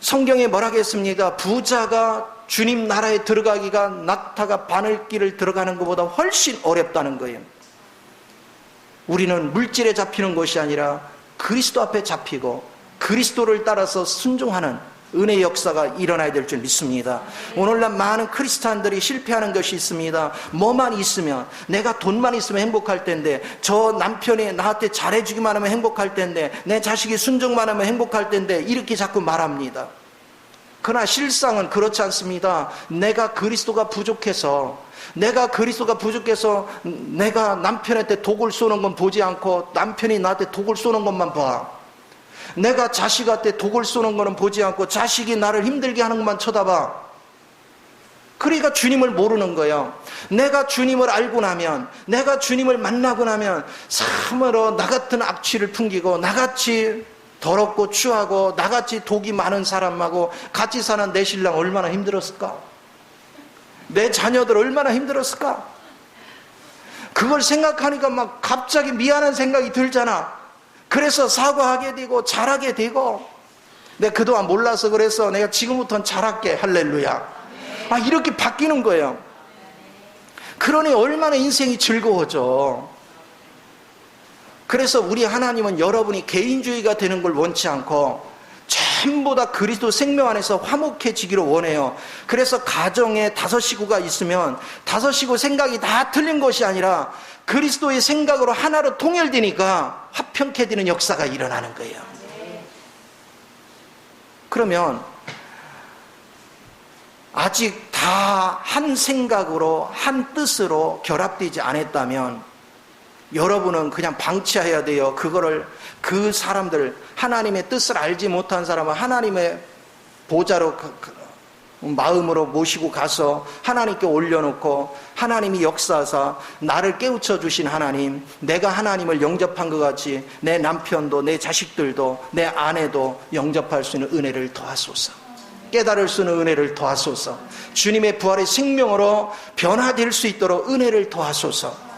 성경에 뭐라고 했습니까? 부자가 주님 나라에 들어가기가 낙타가 바늘길을 들어가는 것보다 훨씬 어렵다는 거예요. 우리는 물질에 잡히는 것이 아니라 그리스도 앞에 잡히고 그리스도를 따라서 순종하는 은혜의 역사가 일어나야 될 줄 믿습니다. 오늘날 많은 크리스찬들이 실패하는 것이 있습니다. 뭐만 있으면, 내가 돈만 있으면 행복할 텐데, 저 남편이 나한테 잘해주기만 하면 행복할 텐데, 내 자식이 순종만 하면 행복할 텐데, 이렇게 자꾸 말합니다. 그러나 실상은 그렇지 않습니다. 내가 그리스도가 부족해서 내가 남편한테 독을 쏘는 건 보지 않고 남편이 나한테 독을 쏘는 것만 봐. 내가 자식한테 독을 쏘는 거는 보지 않고 자식이 나를 힘들게 하는 것만 쳐다봐. 그러니까 주님을 모르는 거예요. 내가 주님을 알고 나면, 내가 주님을 만나고 나면 참으로 나 같은 악취를 풍기고 나같이 더럽고 추하고 나같이 독이 많은 사람하고 같이 사는 내 신랑 얼마나 힘들었을까? 내 자녀들 얼마나 힘들었을까? 그걸 생각하니까 막 갑자기 미안한 생각이 들잖아. 그래서 사과하게 되고 잘하게 되고, 내가 그동안 몰라서 그래서 내가 지금부터는 잘할게. 할렐루야. 이렇게 바뀌는 거예요. 그러니 얼마나 인생이 즐거워져. 그래서 우리 하나님은 여러분이 개인주의가 되는 걸 원치 않고 전부 다 그리스도 생명 안에서 화목해지기를 원해요. 그래서 가정에 5 식구가 있으면 5 식구 생각이 다 틀린 것이 아니라 그리스도의 생각으로 하나로 통일되니까 화평케 되는 역사가 일어나는 거예요. 그러면 아직 다 한 생각으로 한 뜻으로 결합되지 않았다면 여러분은 그냥 방치해야 돼요. 그 사람들, 하나님의 뜻을 알지 못한 사람은 하나님의 보좌로 마음으로 모시고 가서 하나님께 올려놓고, 하나님이 역사하사 나를 깨우쳐 주신 하나님, 내가 하나님을 영접한 것 같이 내 남편도 내 자식들도 내 아내도 영접할 수 있는 은혜를 더하소서. 깨달을 수 있는 은혜를 더하소서. 주님의 부활의 생명으로 변화될 수 있도록 은혜를 더하소서.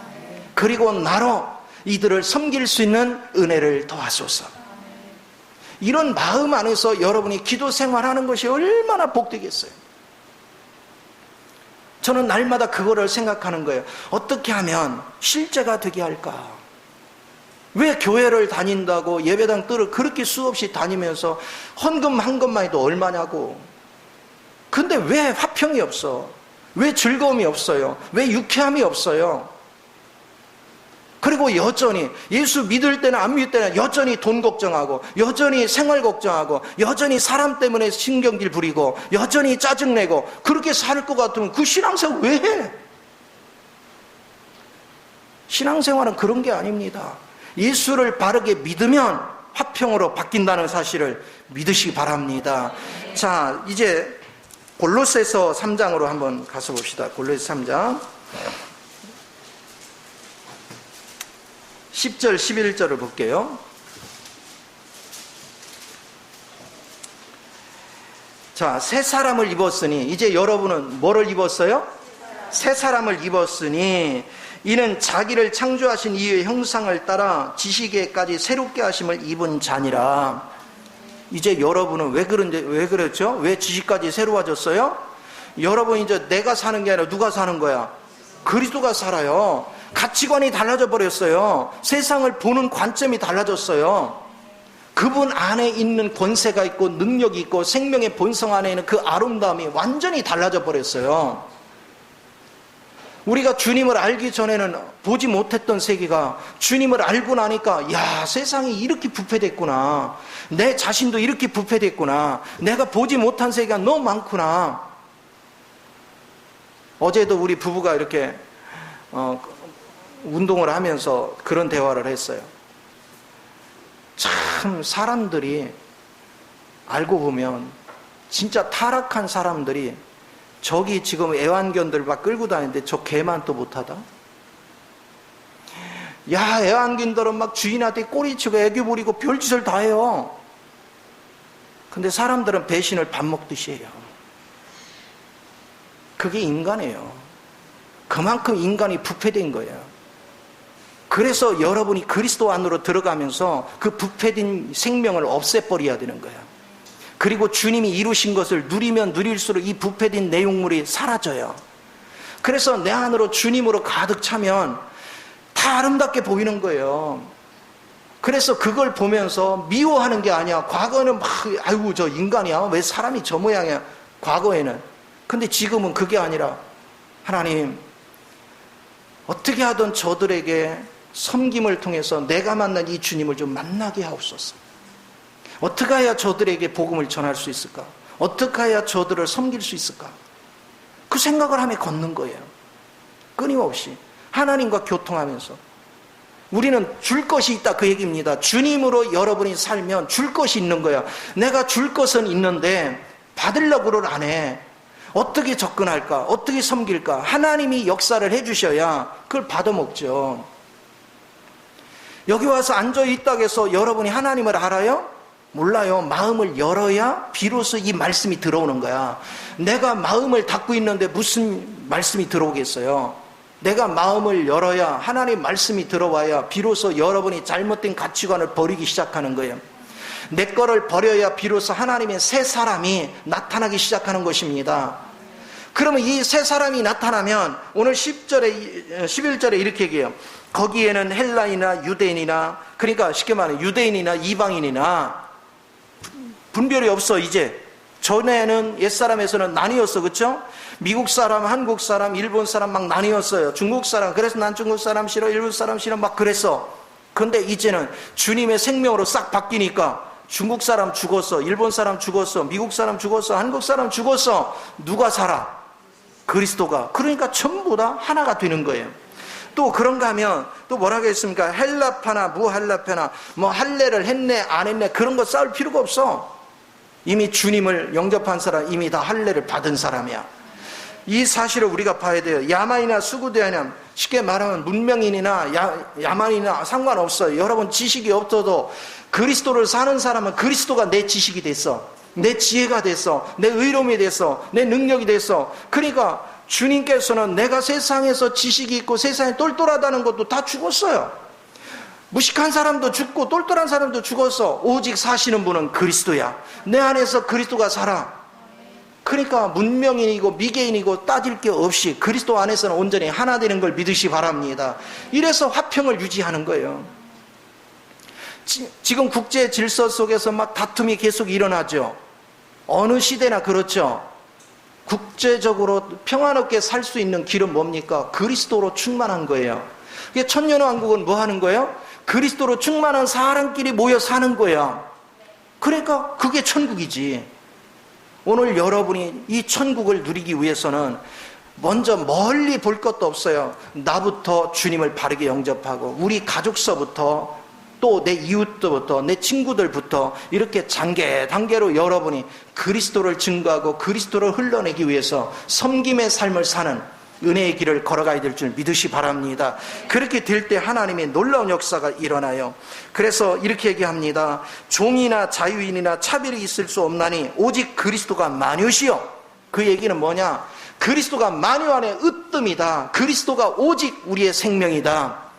그리고 나로 이들을 섬길 수 있는 은혜를 더하소서. 이런 마음 안에서 여러분이 기도 생활하는 것이 얼마나 복되겠어요. 저는 날마다 그거를 생각하는 거예요. 어떻게 하면 실제가 되게 할까? 왜 교회를 다닌다고 예배당 뜰을 그렇게 수없이 다니면서 헌금 한 것만 해도 얼마냐고. 근데 왜 화평이 없어? 왜 즐거움이 없어요? 왜 유쾌함이 없어요? 그리고 여전히 예수 믿을 때는 안 믿을 때는 여전히 돈 걱정하고, 여전히 생활 걱정하고, 여전히 사람 때문에 신경질 부리고, 여전히 짜증내고, 그렇게 살 것 같으면 그 신앙생활 왜 해? 신앙생활은 그런 게 아닙니다. 예수를 바르게 믿으면 화평으로 바뀐다는 사실을 믿으시기 바랍니다. 자, 이제 골로새서 3장으로 한번 가서 봅시다. 골로새 3장 10절 11절을 볼게요. 자, 새 사람을 입었으니, 이제 여러분은 뭐를 입었어요? 새 사람을 입었으니 이는 자기를 창조하신 이의 형상을 따라 지식에까지 새롭게 하심을 입은 자니라. 이제 여러분은 왜 그랬죠? 왜 지식까지 새로워졌어요? 여러분 이제 내가 사는 게 아니라 누가 사는 거야? 그리스도가 살아요. 가치관이 달라져 버렸어요. 세상을 보는 관점이 달라졌어요. 그분 안에 있는 권세가 있고 능력이 있고 생명의 본성 안에 있는 그 아름다움이 완전히 달라져 버렸어요. 우리가 주님을 알기 전에는 보지 못했던 세계가 주님을 알고 나니까, 야, 세상이 이렇게 부패됐구나. 내 자신도 이렇게 부패됐구나. 내가 보지 못한 세계가 너무 많구나. 어제도 우리 부부가 이렇게 운동을 하면서 그런 대화를 했어요. 참 사람들이 알고 보면 진짜 타락한 사람들이 저기 지금 애완견들 막 끌고 다니는데 저 개만 또 못하다? 야, 애완견들은 막 주인한테 꼬리치고 애교 부리고 별짓을 다 해요. 근데 사람들은 배신을 밥 먹듯이 해요. 그게 인간이에요. 그만큼 인간이 부패된 거예요. 그래서 여러분이 그리스도 안으로 들어가면서 그 부패된 생명을 없애버려야 되는 거예요. 그리고 주님이 이루신 것을 누리면 누릴수록 이 부패된 내용물이 사라져요. 그래서 내 안으로 주님으로 가득 차면 다 아름답게 보이는 거예요. 그래서 그걸 보면서 미워하는 게 아니야. 과거에는 막 아이고 저 인간이야, 왜 사람이 저 모양이야, 과거에는. 근데 지금은 그게 아니라 하나님 어떻게 하든 저들에게 섬김을 통해서 내가 만난 이 주님을 좀 만나게 하옵소서. 어떻게 해야 저들에게 복음을 전할 수 있을까? 어떻게 해야 저들을 섬길 수 있을까? 그 생각을 하며 걷는 거예요. 끊임없이 하나님과 교통하면서. 우리는 줄 것이 있다, 그 얘기입니다. 주님으로 여러분이 살면 줄 것이 있는 거야. 내가 줄 것은 있는데 받으려고를 안 해. 어떻게 접근할까? 어떻게 섬길까? 하나님이 역사를 해주셔야 그걸 받아먹죠. 여기 와서 앉아있다고 해서 여러분이 하나님을 알아요? 몰라요. 마음을 열어야 비로소 이 말씀이 들어오는 거야. 내가 마음을 닫고 있는데 무슨 말씀이 들어오겠어요? 내가 마음을 열어야 하나님 말씀이 들어와야 비로소 여러분이 잘못된 가치관을 버리기 시작하는 거예요. 내 거를 버려야 비로소 하나님의 새 사람이 나타나기 시작하는 것입니다. 그러면 이 새 사람이 나타나면 오늘 10절에 11절에 이렇게 얘기해요. 거기에는 헬라인이나 유대인이나, 그러니까 쉽게 말하면 유대인이나 이방인이나 분별이 없어. 이제 전에는 옛사람에서는 나뉘었어, 그렇죠? 미국 사람, 한국 사람, 일본 사람 막 나뉘었어요. 중국 사람, 그래서 난 중국 사람 싫어, 일본 사람 싫어 막 그랬어. 근데 이제는 주님의 생명으로 싹 바뀌니까 중국 사람 죽었어, 일본 사람 죽었어, 미국 사람 죽었어, 한국 사람 죽었어. 누가 살아? 그리스도가. 그러니까 전부 다 하나가 되는 거예요. 또 그런가 하면 또 뭐라고 했습니까? 헬라파나 무헬라파나 뭐 할례를 했네 안 했네 그런 거 싸울 필요가 없어. 이미 주님을 영접한 사람, 이미 다 할례를 받은 사람이야. 이 사실을 우리가 봐야 돼요. 야만이나 수구대하냐, 쉽게 말하면 문명인이나 야만이나 상관없어요. 여러분 지식이 없어도 그리스도를 사는 사람은 그리스도가 내 지식이 됐어, 내 지혜가 됐어, 내 의로움이 됐어, 내 능력이 됐어. 그러니까 주님께서는 내가 세상에서 지식이 있고 세상에 똘똘하다는 것도 다 죽었어요. 무식한 사람도 죽고 똘똘한 사람도 죽었어. 오직 사시는 분은 그리스도야. 내 안에서 그리스도가 살아. 그러니까 문명인이고 미개인이고 따질 게 없이 그리스도 안에서는 온전히 하나 되는 걸 믿으시 바랍니다. 이래서 화평을 유지하는 거예요. 지금 국제 질서 속에서 막 다툼이 계속 일어나죠. 어느 시대나 그렇죠. 국제적으로 평화롭게 살 수 있는 길은 뭡니까? 그리스도로 충만한 거예요. 천년왕국은 뭐 하는 거예요? 그리스도로 충만한 사람끼리 모여 사는 거야. 그러니까 그게 천국이지. 오늘 여러분이 이 천국을 누리기 위해서는 먼저 멀리 볼 것도 없어요. 나부터 주님을 바르게 영접하고 우리 가족서부터 또 내 이웃들부터 내 친구들부터 이렇게 단계로 여러분이 그리스도를 증거하고 그리스도를 흘러내기 위해서 섬김의 삶을 사는 은혜의 길을 걸어가야 될 줄 믿으시 바랍니다. 그렇게 될 때 하나님의 놀라운 역사가 일어나요. 그래서 이렇게 얘기합니다. 종이나 자유인이나 차별이 있을 수 없나니 오직 그리스도가 만유시요. 그 얘기는 뭐냐? 그리스도가 만유 안에 으뜸이다. 그리스도가 오직 우리의 생명이다.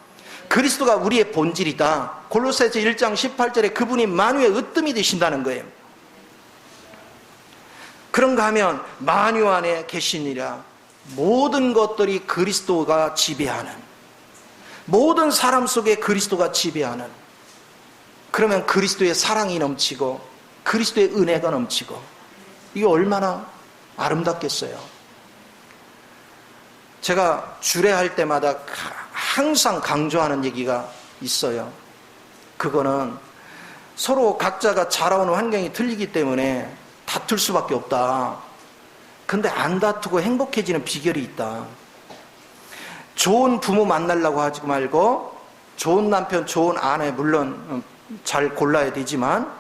그리스도가 우리의 본질이다. 골로새서 1장 18절에 그분이 만유의 으뜸이 되신다는 거예요. 그런가 하면 만유 안에 계시니라. 모든 것들이 그리스도가 지배하는, 모든 사람 속에 그리스도가 지배하는, 그러면 그리스도의 사랑이 넘치고 그리스도의 은혜가 넘치고 이게 얼마나 아름답겠어요. 제가 주례할 때마다 항상 강조하는 얘기가 있어요. 그거는 서로 각자가 자라오는 환경이 틀리기 때문에 다툴 수밖에 없다. 근데 안 다투고 행복해지는 비결이 있다. 좋은 부모 만나려고 하지 말고 좋은 남편, 좋은 아내 물론 잘 골라야 되지만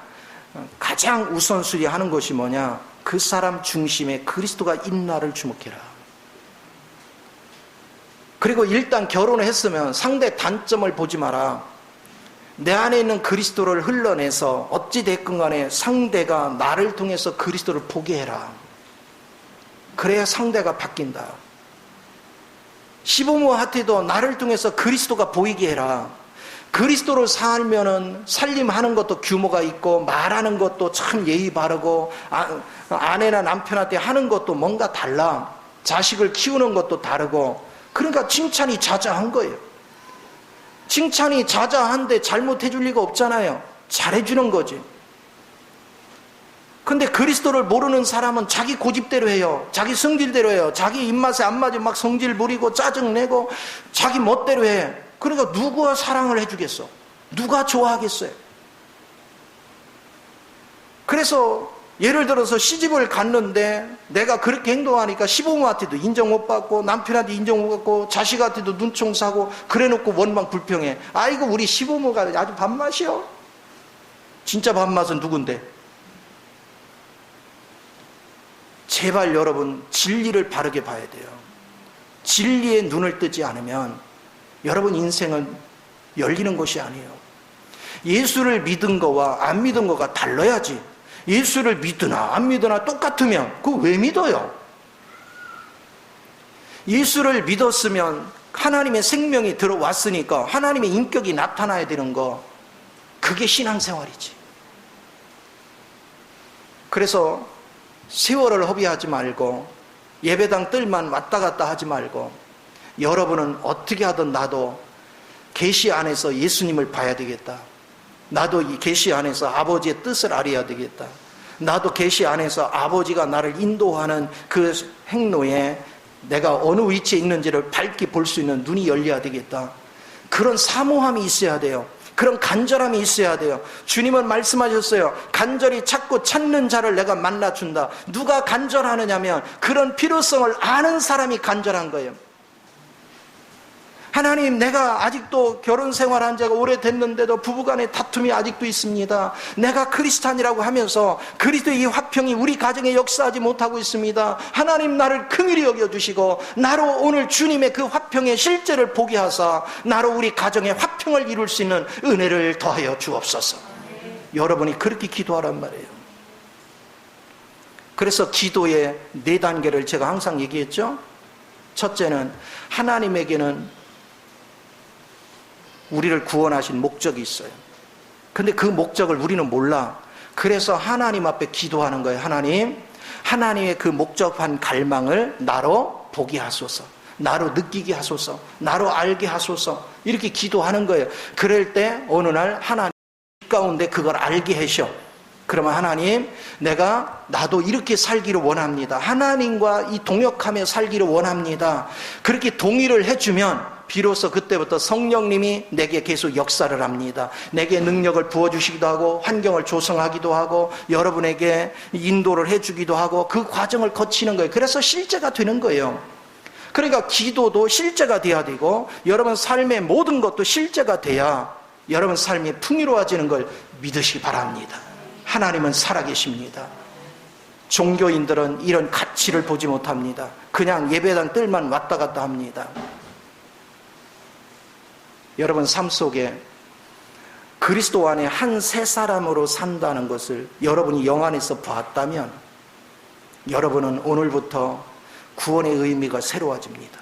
가장 우선순위 하는 것이 뭐냐? 그 사람 중심에 그리스도가 있나를 주목해라. 그리고 일단 결혼을 했으면 상대 단점을 보지 마라. 내 안에 있는 그리스도를 흘러내서 어찌됐건 간에 상대가 나를 통해서 그리스도를 보게 해라. 그래야 상대가 바뀐다. 시부모한테도 나를 통해서 그리스도가 보이게 해라. 그리스도를 살면은 살림하는 것도 규모가 있고 말하는 것도 참 예의 바르고 아내나 남편한테 하는 것도 뭔가 달라. 자식을 키우는 것도 다르고. 그러니까 칭찬이 자자한 거예요. 칭찬이 자자한데 잘못해줄 리가 없잖아요. 잘해주는 거지. 근데 그리스도를 모르는 사람은 자기 고집대로 해요. 자기 성질대로 해요. 자기 입맛에 안 맞으면 막 성질 부리고 짜증내고 자기 멋대로 해. 그러니까 누가 사랑을 해주겠어? 누가 좋아하겠어요? 그래서 예를 들어서 시집을 갔는데 내가 그렇게 행동하니까 시부모한테도 인정 못 받고 남편한테 인정 못 받고 자식한테도 눈총 사고 그래놓고 원망 불평해. 아이고 우리 시부모가 아주 밥맛이요. 진짜 밥맛은 누군데? 제발 여러분 진리를 바르게 봐야 돼요. 진리에 눈을 뜨지 않으면 여러분 인생은 열리는 것이 아니에요. 예수를 믿은 거와 안 믿은 거가 달라야지. 예수를 믿으나 안 믿으나 똑같으면 그거 왜 믿어요? 예수를 믿었으면 하나님의 생명이 들어왔으니까 하나님의 인격이 나타나야 되는 거, 그게 신앙생활이지. 그래서 세월을 허비하지 말고 예배당 뜰만 왔다 갔다 하지 말고 여러분은 어떻게 하든 나도 계시 안에서 예수님을 봐야 되겠다. 나도 이 계시 안에서 아버지의 뜻을 알아야 되겠다. 나도 계시 안에서 아버지가 나를 인도하는 그 행로에 내가 어느 위치에 있는지를 밝게 볼 수 있는 눈이 열려야 되겠다. 그런 사모함이 있어야 돼요. 그런 간절함이 있어야 돼요. 주님은 말씀하셨어요. 간절히 찾고 찾는 자를 내가 만나준다. 누가 간절하느냐면 그런 필요성을 아는 사람이 간절한 거예요. 하나님, 내가 아직도 결혼 생활한 지가 오래됐는데도 부부간에 다툼이 아직도 있습니다. 내가 크리스찬이라고 하면서 그리스도의 이 화평이 우리 가정에 역사하지 못하고 있습니다. 하나님, 나를 긍휼히 여겨주시고 나로 오늘 주님의 그 화평의 실제를 보게 하사 나로 우리 가정의 화평을 이룰 수 있는 은혜를 더하여 주옵소서. 여러분이 그렇게 기도하란 말이에요. 그래서 기도의 4단계를 제가 항상 얘기했죠. 첫째는 하나님에게는 우리를 구원하신 목적이 있어요. 근데 그 목적을 우리는 몰라. 그래서 하나님 앞에 기도하는 거예요. 하나님, 하나님의 그 목적한 갈망을 나로 보게 하소서. 나로 느끼게 하소서. 나로 알게 하소서. 이렇게 기도하는 거예요. 그럴 때 어느 날 하나님 가운데 그걸 알게 하셔. 그러면 하나님, 나도 이렇게 살기를 원합니다. 하나님과 이 동역하며 살기를 원합니다. 그렇게 동의를 해주면 비로소 그때부터 성령님이 내게 계속 역사를 합니다. 내게 능력을 부어주시기도 하고 환경을 조성하기도 하고 여러분에게 인도를 해주기도 하고 그 과정을 거치는 거예요. 그래서 실제가 되는 거예요. 그러니까 기도도 실제가 돼야 되고 여러분 삶의 모든 것도 실제가 돼야 여러분 삶이 풍요로워지는 걸 믿으시기 바랍니다. 하나님은 살아계십니다. 종교인들은 이런 가치를 보지 못합니다. 그냥 예배당 뜰만 왔다 갔다 합니다. 여러분 삶 속에 그리스도 안에 한 새 사람으로 산다는 것을 여러분이 영 안에서 봤다면 여러분은 오늘부터 구원의 의미가 새로워집니다.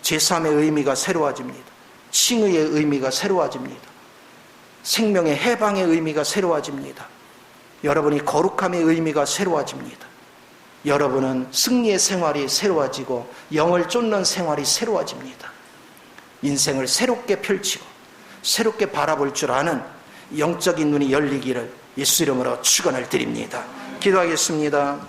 제3의 의미가 새로워집니다. 칭의의 의미가 새로워집니다. 생명의 해방의 의미가 새로워집니다. 여러분이 거룩함의 의미가 새로워집니다. 여러분은 승리의 생활이 새로워지고 영을 쫓는 생활이 새로워집니다. 인생을 새롭게 펼치고 새롭게 바라볼 줄 아는 영적인 눈이 열리기를 예수 이름으로 축원을 드립니다. 기도하겠습니다.